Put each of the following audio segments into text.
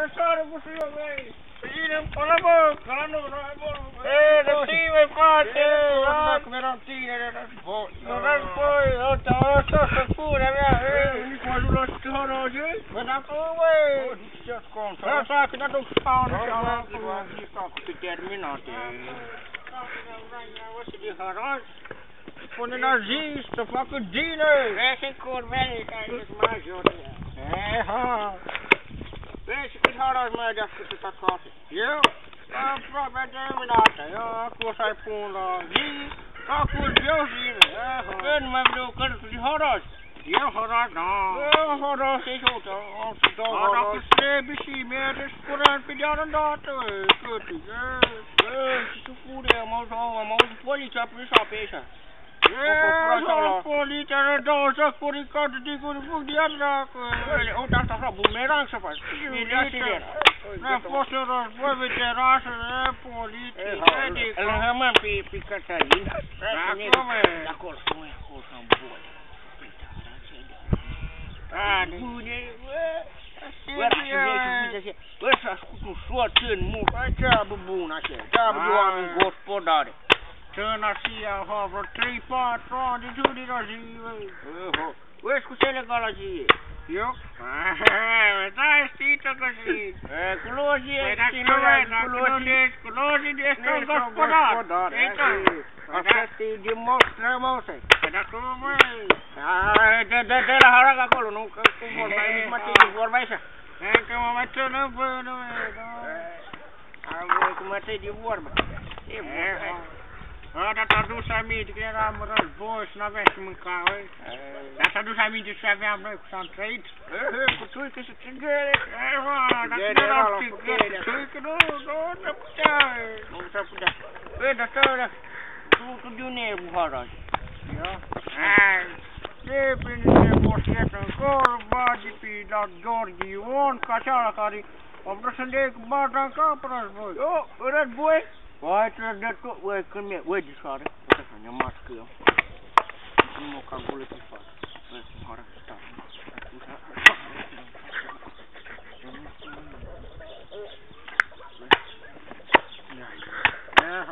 răsare cu și eu, băi. Bine, până bă, călandu, bă. De tine, frate. Cum eram tineri, război. Război, ăsta să pune mea. Nici mă ajut la stăroge. Bă, dacă, băi. Ce-ți contă? Asta, când aduc spawnă și ala. Cu terminate. O să de haraj. Pune nazist, să facă dine. Vezi curvele care sunt majore. Ha. Vezi cât haraj mai de ascutit acasă. Eu? Aproape terminată. Eu acum să-i pun la zi. Acum eu zile. Când mă vreau cărți de haraj. Eu haraj, da. Eu haraj, ești uite. Dacă trebuie și merge și curent pe de-ană dată. Câte? Și să fure, am auzit poliția prisa pe ăștia. Poliția ne dă o sac puricat de guri foc de iar dacă... Uite asta așa, bumerang să faci. Ne-a fost în război, veterașă, poliție, medic. Îl hămăm pe Cătălin. De acolo, măi, acolo să-mi boi. Bune, bă, s-a scut un soț în mult. Treabă bună așa, treabă de oameni gospodare. Tână și ea, vreo 3-4 ani de zi la zi, vezi cu ce legal la zi? Eu? Da, știți-o că știi. Cu lozii ești, cu lozii de ești un gospodar. Asta știi din moșă. Păi dacă nu, măi. De la harag acolo, nu? Că cu vorba, nici mă te de vorba așa. Că mă mai tână, bă, nu, că mă te de vorba. E bun. Dar ți-a dus aminte că eram război și n-aveam ce mânca, dar ți-a dus aminte ce aveam noi cu s-am trăit? Cu țuică și țigăre. Dacă nu erau țigăre, țuică, nu se putea. Nu se putea. Dar stă, tu de unde e cu haraj? Eu? De prin niște moschetă încolo, bagi pe la Gheorghe Ion, ca ceala care a vrut să-mi dea cu barda în cap război. Eu, război? Vai, trebuie de tot, uai, când mi-e, uai, de soare, uite că ne-am mască eu. Nu mă calculă pe față. Uai, cum hară că stau.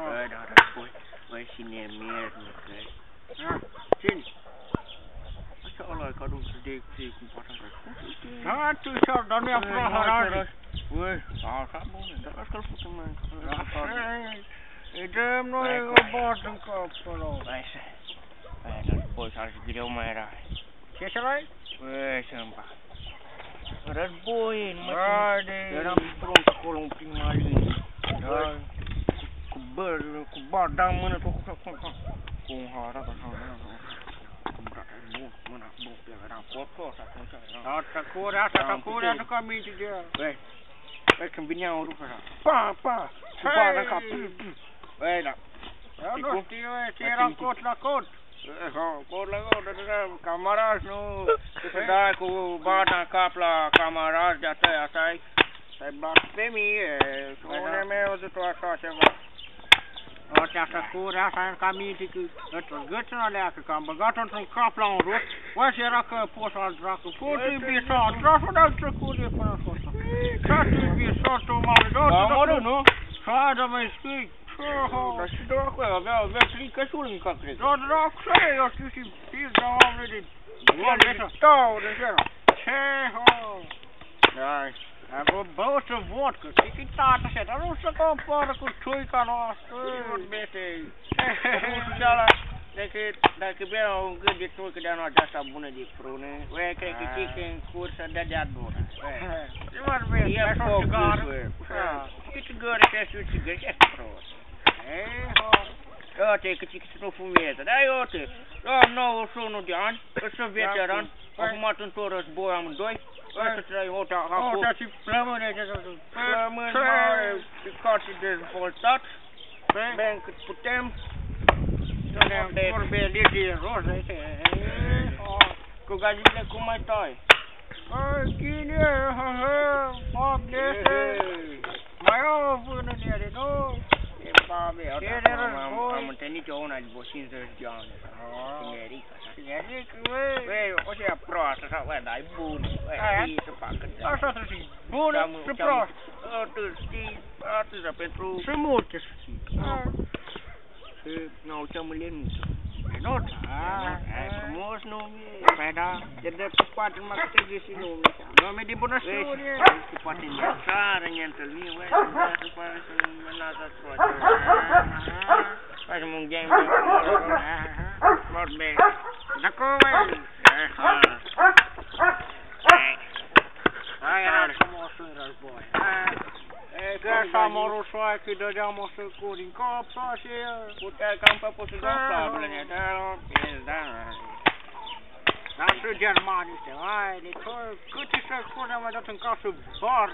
Uai, dar război, uai, și ne-miernic, cine? Așa ăla e ca nu se de cum poate să răspunde. Da, tu și-ar, dar nu i-a fără haraj. Uai, așa bune, dar asta-l putem mai. Îi dăm noi o bată în cap până la urmă. Așa. Aia, dar război s-ar fi greu mai rare. Ce să ai? Băi, să-mi fac. Război, nu mă știu. Eram front acolo în prima linie. Cu barda în mână, tot cu un harat așa. Cu mâna bun, eram fotos atunci. Asta tăcure, aduc aminte de ea. Băi, când vinea un rup așa. Pa! Cu barda în cap. Băi, da. Eu nu știu, ce eram cot la cot. Cot la cot, camaraj, nu. Să dai cu barda în cap la camaraj de-a tăia, asta-i. Să-i blasfemie. Spune meu de tot așa ceva. Asta cure, asta e în caminte că gățăna leacă, că am băgat-o într-un cap la un rup. Băi, și era că poți să-l dracu. Poți iubi s-a tras-o de-al trecurie până s-o. Ce-ați iubi s-o, mami? Da, mără, nu? Hai, da, mai scrii. Dar și dracu, avea plicășuri în cap, cred. Da, dracu, eu știu și știți, dar oameni de stau de zero. Ce, Hai. Băuță vodcă, știi că-i tată așa, dar nu se compară cu țuica noastră. Vorbește, dacă bea un gât de țuică de-a noastră asta bună de prune, cred că știi că în cursă dă-dea dură. Ce vorbește, e așa o țigară? Știi țigări, că ești un țigări, ești prost. Uite, că nu fumează, dar uite, am 91 de ani, sunt veteran, am fumat într-o război amândoi. Să trăim o acolo. Dar și plămâne, plămâni mare, picații dezvoltat, bem cât putem, să ne vorbeli din roz, cu gazile cum mai tai. Chine, mai au o vână nere, nu? Vabbè, am întâlnit eu una după 50 de ani. Tinerică, așa. Tinerică, băi. Băi, o să ia proastă sau, băi, dar e bună. Băi, să facă. Așa să știi, bună și proastă. Atât, știi, atâta pentru... Și multe să știi. Și n-au cheamă Lenuță. Lenuță? Ai frumos nume. Păi da. Te dă cu poate numai că te găsi nume. Nume de bunăstărie. Și poate în țară ne întâlnim, băi, să poate să mânați atroce. Facem un game de mort bine. Dacă, băi. Hai, era frumos în război. Că așa mă rușoai că dădeam o săcu din cap și puteai cam pe pus să dau sablele, dar da. Dar și germanii ăștia, hai, deci câte săcuri am mai dat în casă bară,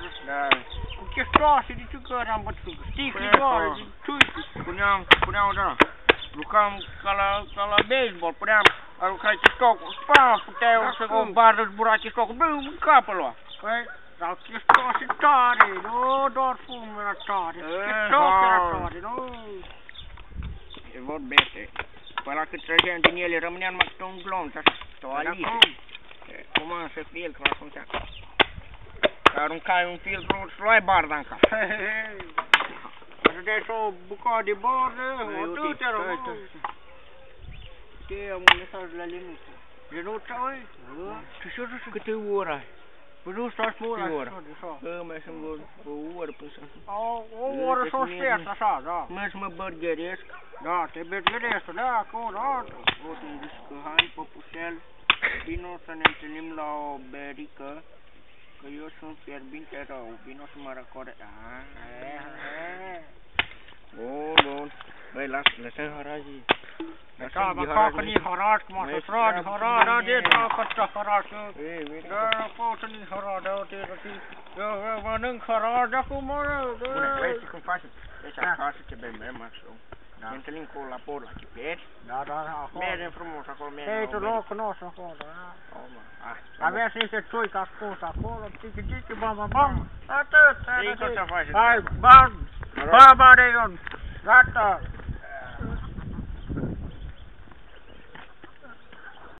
cu chestoase, de ce că am bătut, sticle goale, de ciuiți. Spuneam, da, jucam ca la baseball, aruncai chistocul, spam, puteai o bară zbura chistocul, bă, în capă lua. Păi, dar chestoase tare, nu doar fum era tare, chestoc era tare, nu? Se vorbește. Până la cât trăgeam din ele, rămâneam numai câte un glonț, așa, o aliță. Cum am să filtru, acum te-a. Aruncai un filtru, îți luai barda în cap. Dădeai și o bucată de bardă, atât era, nu? Ce, am un mesaj la Lenuță. Lenuță, ui? Ce? Câte ori ai? Păi nu stați mult la oră. Mai sunt o oră până să... O oră s-o sfert, așa, da. Mă să mă bărgheresc. Da, te bărgheresc, da, acolo, da. O să-mi zic că hai, păpușel, vino să ne întâlnim la o berică, că eu sunt fierbinte rău, vino să mă răcore... Bun. Băi, lăsăm harajii. Da, mă facă ni haraj, cum o să tragi haraj, da, de facă ăsta haraj. Da, facă ni haraj, da, uite, eu mănânc haraj acum, Bune, vrei știi cum facem? Deci acasă te bem așa. Ne întâlnim cu la por, la chiperi. Da, acolo. Mergem frumos acolo, mergem. Ei, tu locul nostru acolo, da. Avea și niște țuică ascuns acolo, tici, bam, atât. Ei, cum să faci? Hai, bam, de Ion, gata.